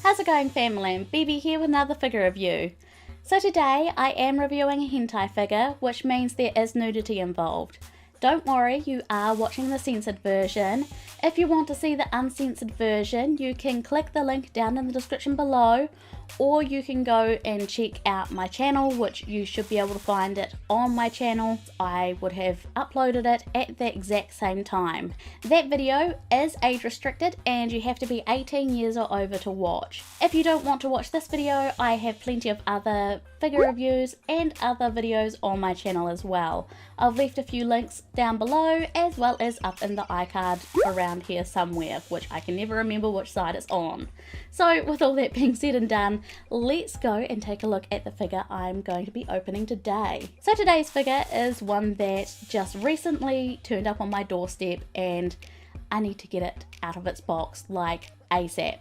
How's it going, family? Bibi here with another figure review. So today I am reviewing a hentai figure, which means there is nudity involved. Don't worry, you are watching the censored version. If you want to see the uncensored version, you can click the link down in the description below, or you can go and check out my channel, which you should be able to find it on my channel. I would have uploaded it at the exact same time. That video is age restricted and you have to be 18 years or over to watch. If you don't want to watch this video, I have plenty of other figure reviews and other videos on my channel as well. I've left a few links down below as well as up in the iCard around here somewhere, which I can never remember which side it's on. So with all that being said and done, let's go and take a look at the figure I'm going to be opening today. So today's figure is one that just recently turned up on my doorstep and I need to get it out of its box like ASAP.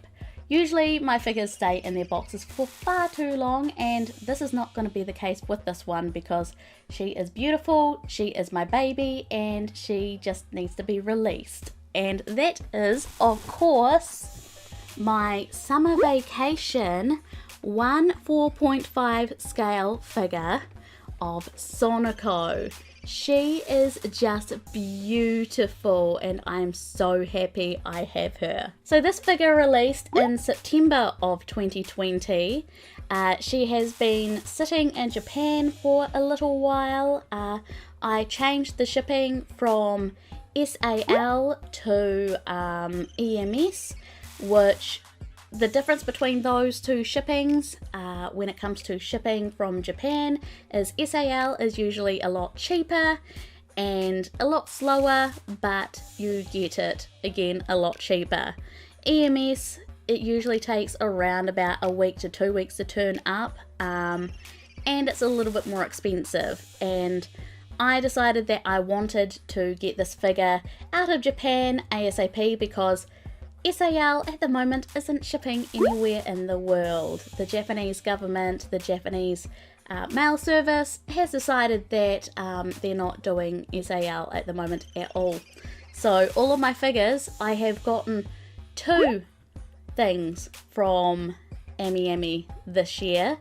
Usually my figures stay in their boxes for far too long, and this is not going to be the case with this one because she is beautiful, she is my baby, and she just needs to be released. And that is, of course, my Summer Vacation 4.5 scale figure of Sonico. She is just beautiful and I'm so happy I have her. So this figure released in September of 2020. She has been sitting in Japan for a little while. I changed the shipping from SAL to EMS, which the difference between those two shippings when it comes to shipping from Japan is SAL is usually a lot cheaper and a lot slower, but you get it again a lot cheaper. EMS, it usually takes around about a week to 2 weeks to turn up, and it's a little bit more expensive. And I decided that I wanted to get this figure out of Japan ASAP because SAL at the moment isn't shipping anywhere in the world. The Japanese government, the Japanese mail service has decided that they're not doing SAL at the moment at all. So all of my figures, I have gotten 2 things from Ami this year.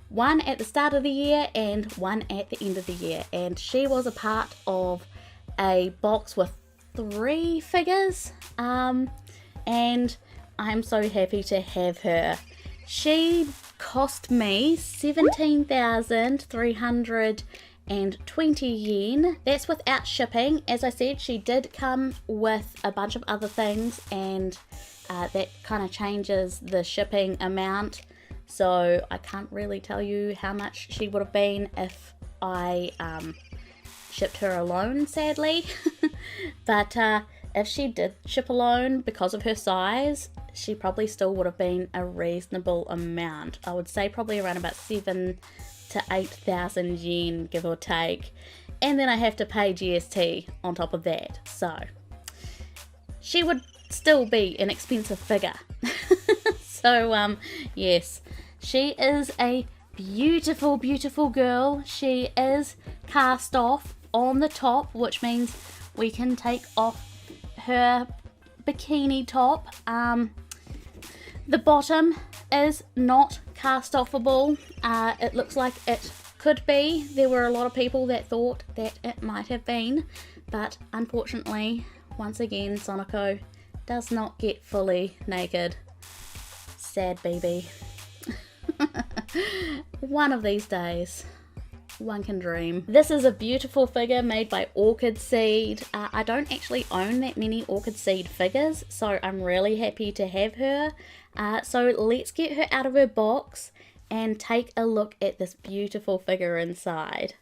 One at the start of the year and one at the end of the year. And she was a part of a box with 3 figures. And I'm so happy to have her. She cost me 17,320 yen. That's without shipping. As I said, she did come with a bunch of other things, and that kind of changes the shipping amount. So I can't really tell you how much she would have been if I shipped her alone, sadly. But if she did ship alone, because of her size, she probably still would have been a reasonable amount. I would say probably around about 7,000 to 8,000 yen, give or take. And then I have to pay GST on top of that. So she would still be an expensive figure. So yes, she is a beautiful, beautiful girl. She is cast off on the top, which means we can take off her bikini top. The bottom is not cast offable. It looks like it could be. There were a lot of people that thought that it might have been, but unfortunately, once again, Sonico does not get fully naked. Sad Bibi. One of these days, one can dream. This is a beautiful figure made by Orchid Seed. I don't actually own that many Orchid Seed figures, so I'm really happy to have her. So let's get her out of her box and take a look at this beautiful figure inside.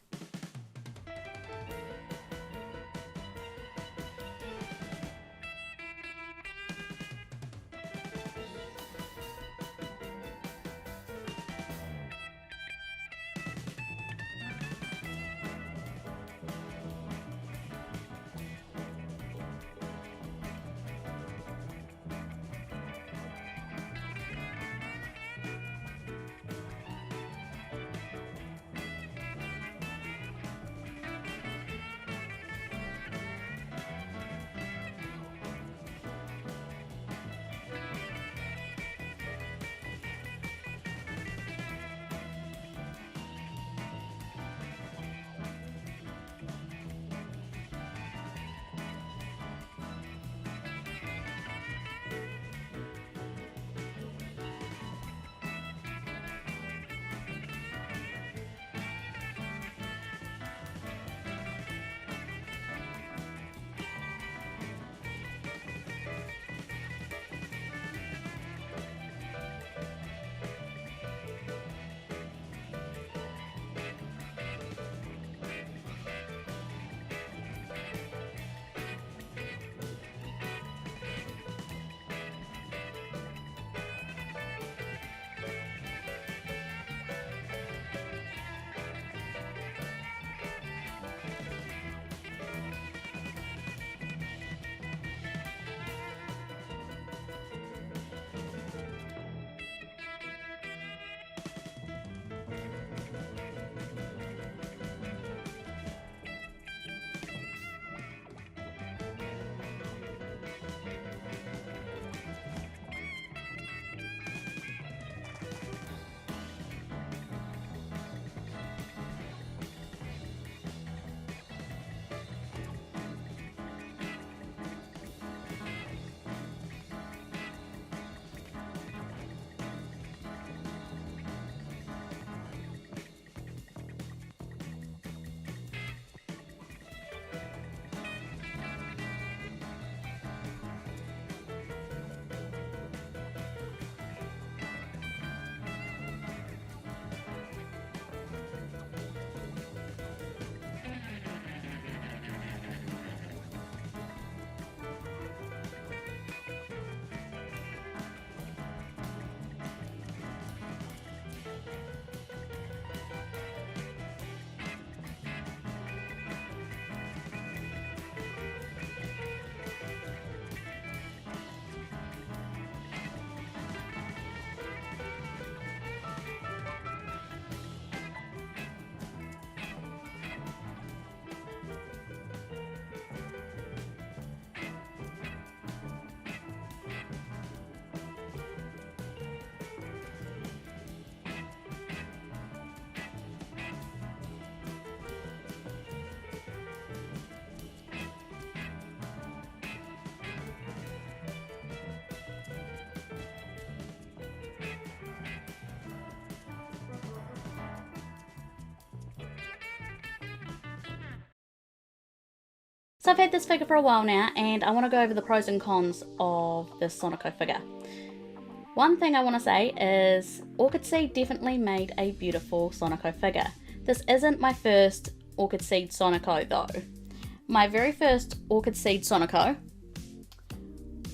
So I've had this figure for a while now, and I want to go over the pros and cons of this Sonico figure. One thing I want to say is Orchid Seed definitely made a beautiful Sonico figure. This isn't my first Orchid Seed Sonico though. My very first Orchid Seed Sonico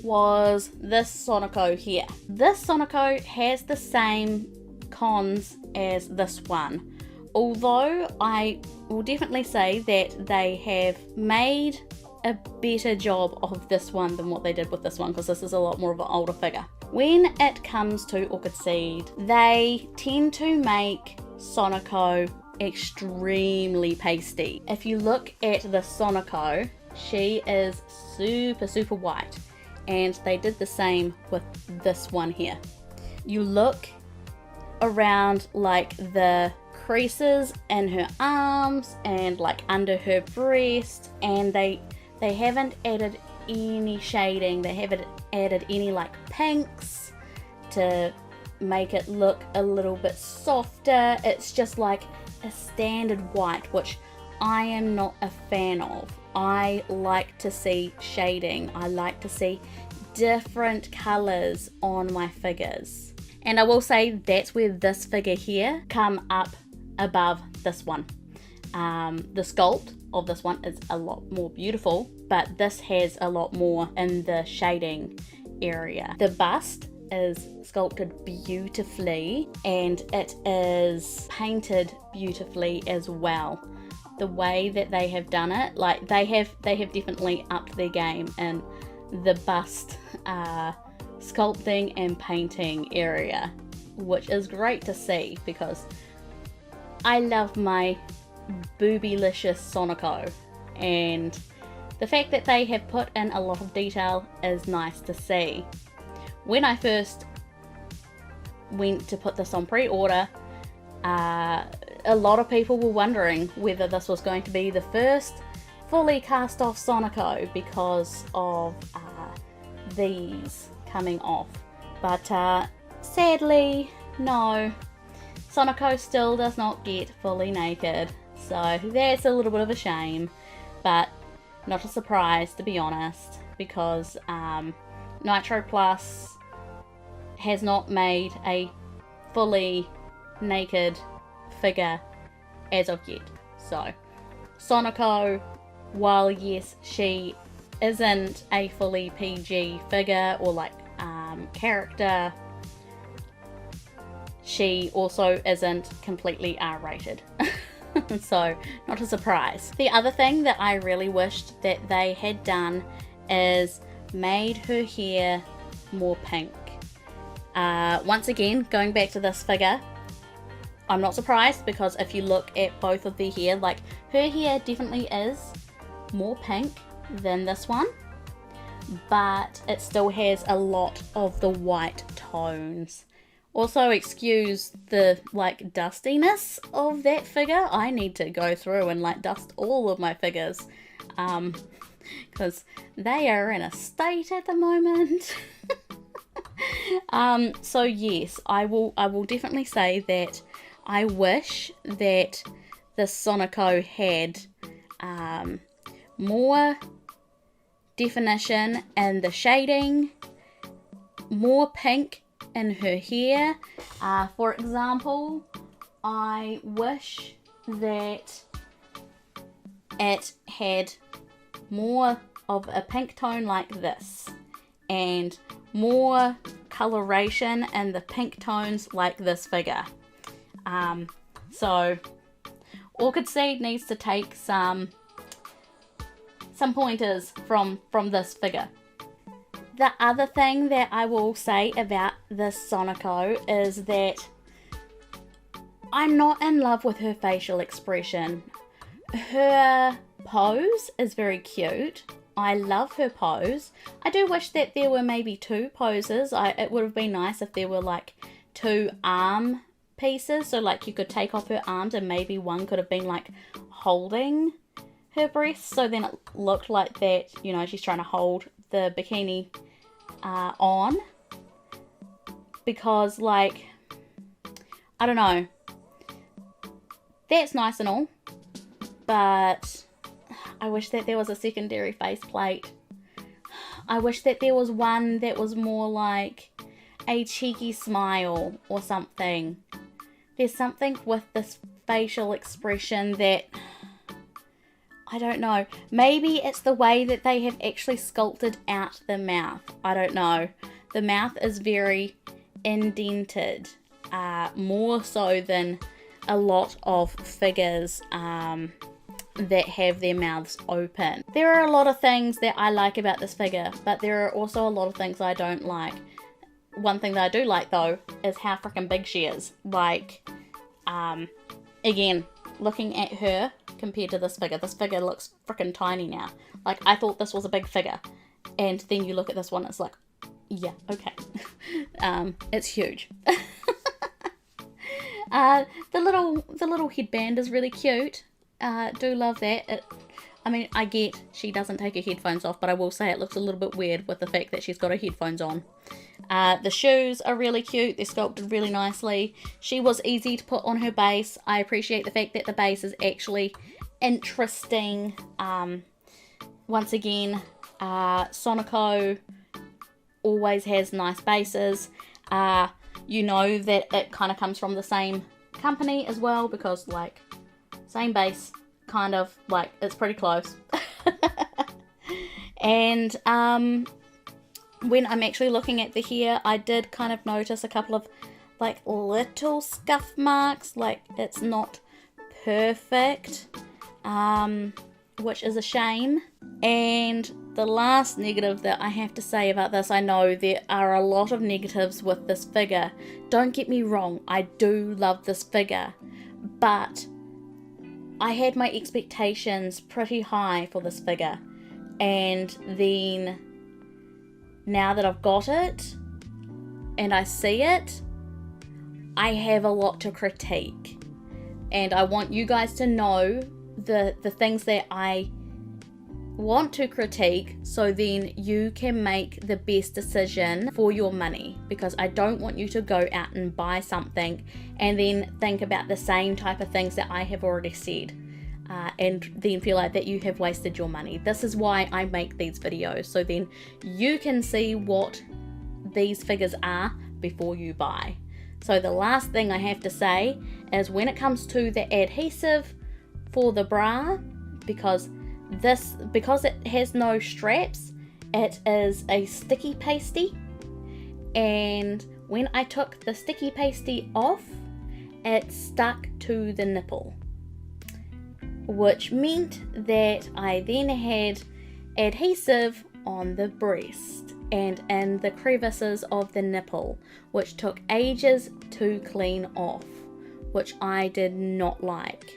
was this Sonico here. This Sonico has the same cons as this one, although I will definitely say that they have made a better job of this one than what they did with this one, because this is a lot more of an older figure. When it comes to Orchid Seed, they tend to make Sonico extremely pasty. If you look at the Sonico, she is super white, and they did the same with this one here. You look around like the creases in her arms and like under her breast, and they haven't added any shading. They haven't added any like pinks to make it look a little bit softer. It's just like a standard white, which I am not a fan of. I like to see shading. I like to see different colors on my figures, and I will say that's where this figure here come up above this one. The sculpt of this one is a lot more beautiful, but this has a lot more in the shading area. The bust is sculpted beautifully, and it is painted beautifully as well. The way that they have done it, like they have definitely upped their game in the bust sculpting and painting area, which is great to see, because I love my boobylicious Sonico, and the fact that they have put in a lot of detail is nice to see. When I first went to put this on pre-order, a lot of people were wondering whether this was going to be the first fully cast off Sonico because of these coming off, but sadly no, Sonico still does not get fully naked, so that's a little bit of a shame, but not a surprise, to be honest, because Nitro Plus has not made a fully naked figure as of yet. So Sonico, while yes, she isn't a fully PG figure or like character, she also isn't completely R-rated. So not a surprise. The other thing that I really wished that they had done is made her hair more pink. Once again, going back to this figure, I'm not surprised, because if you look at both of their hair, like her hair definitely is more pink than this one, but it still has a lot of the white tones. Also, excuse the like dustiness of that figure. I need to go through and like dust all of my figures, because they are in a state at the moment. So yes, I will definitely say that I wish that the Sonico had more definition in the shading, more pink in her hair. For example, I wish that it had more of a pink tone like this, and more coloration in the pink tones like this figure. So Orchid Seed needs to take some pointers from this figure. The other thing that I will say about this Sonico is that I'm not in love with her facial expression. Her pose is very cute. I love her pose. I do wish that there were maybe two poses. It would have been nice if there were like two arm pieces, so like you could take off her arms and maybe one could have been like holding her breasts, so then it looked like that, you know, she's trying to hold the bikini on, because like, I don't know, that's nice and all, but I wish that there was a secondary faceplate. I wish that there was one that was more like a cheeky smile or something. There's something with this facial expression that, I don't know. Maybe it's the way that they have actually sculpted out the mouth. I don't know. The mouth is very indented, more so than a lot of figures that have their mouths open. There are a lot of things that I like about this figure, but there are also a lot of things I don't like. One thing that I do like though is how freaking big she is. Like, again, looking at her compared to this figure looks freaking tiny now. Like, I thought this was a big figure, and then you look at this one, it's like, yeah, okay. It's huge. The little headband is really cute. Do love that. I mean, I get she doesn't take her headphones off, but I will say it looks a little bit weird with the fact that she's got her headphones on. The shoes are really cute. They're sculpted really nicely. She was easy to put on her base. I appreciate the fact that the base is actually interesting. Once again, Sonico always has nice bases. You know that it kind of comes from the same company as well, because like, same base, kind of, like, it's pretty close. And when I'm actually looking at the hair, I did kind of notice a couple of like little scuff marks. Like, it's not perfect, which is a shame. And the last negative that I have to say about this, I know there are a lot of negatives with this figure. Don't get me wrong, I do love this figure, but I had my expectations pretty high for this figure, and then now that I've got it and I see it, I have a lot to critique, and I want you guys to know the things that I want to critique, so then you can make the best decision for your money, because I don't want you to go out and buy something and then think about the same type of things that I have already said, and then feel like that you have wasted your money. This is why I make these videos, so then you can see what these figures are before you buy. So the last thing I have to say is, when it comes to the adhesive for the bra, because it has no straps, it is a sticky pasty, and when I took the sticky pasty off, it stuck to the nipple, which meant that I then had adhesive on the breast and in the crevices of the nipple, which took ages to clean off, which I did not like.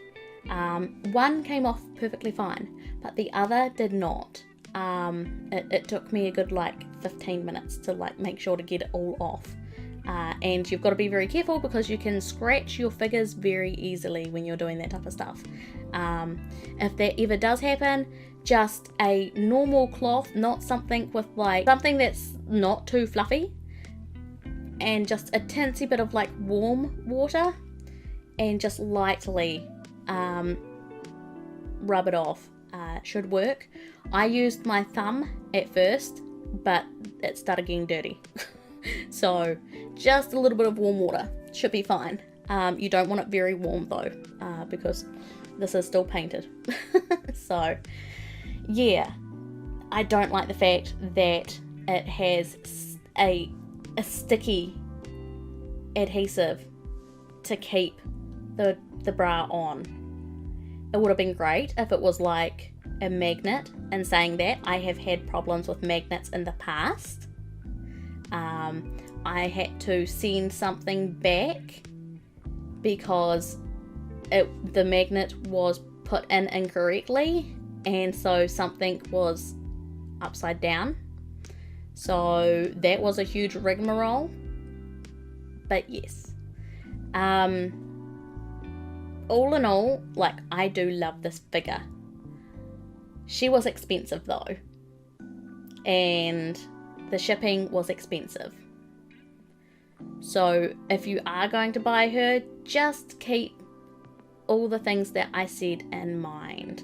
One came off perfectly fine, but the other did not. It took me a good like 15 minutes to like make sure to get it all off. And you've got to be very careful, because you can scratch your figures very easily when you're doing that type of stuff. If that ever does happen, just a normal cloth, not something with like, something that's not too fluffy, and just a teensy bit of like warm water, and just lightly rub it off. Should work. I used my thumb at first, but it started getting dirty. So just a little bit of warm water should be fine. You don't want it very warm though, because this is still painted. So yeah, I don't like the fact that it has a sticky adhesive to keep the bra on. It would have been great if it was like a magnet, and saying that, I have had problems with magnets in the past. I had to send something back because the magnet was put in incorrectly, and so something was upside down. So that was a huge rigmarole. But yes, all in all, like, I do love this figure. She was expensive though, and the shipping was expensive. So if you are going to buy her, just keep all the things that I said in mind.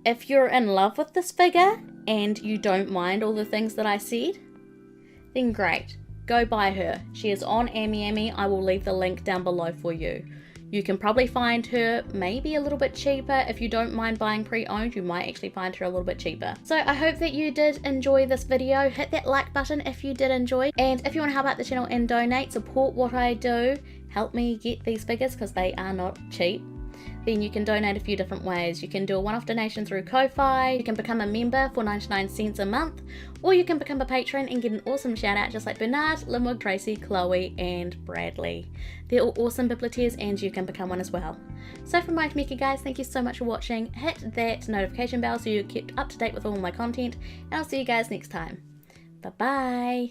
If you're in love with this figure and you don't mind all the things that I said, then great. Go buy her. She is on AmiAmi. I will leave the link down below for you. You can probably find her maybe a little bit cheaper. If you don't mind buying pre-owned, you might actually find her a little bit cheaper. So I hope that you did enjoy this video. Hit that like button if you did enjoy. And if you want to help out the channel and donate, support what I do, help me get these figures because they are not cheap, then you can donate a few different ways. You can do a one-off donation through Ko-Fi, you can become a member for 99 cents a month, or you can become a patron and get an awesome shout out just like Bernard, Linwood, Tracy, Chloe, and Bradley. They're all awesome Biblioteers and you can become one as well. So from my Tamika guys, thank you so much for watching. Hit that notification bell so you're kept up to date with all my content, and I'll see you guys next time. Bye bye!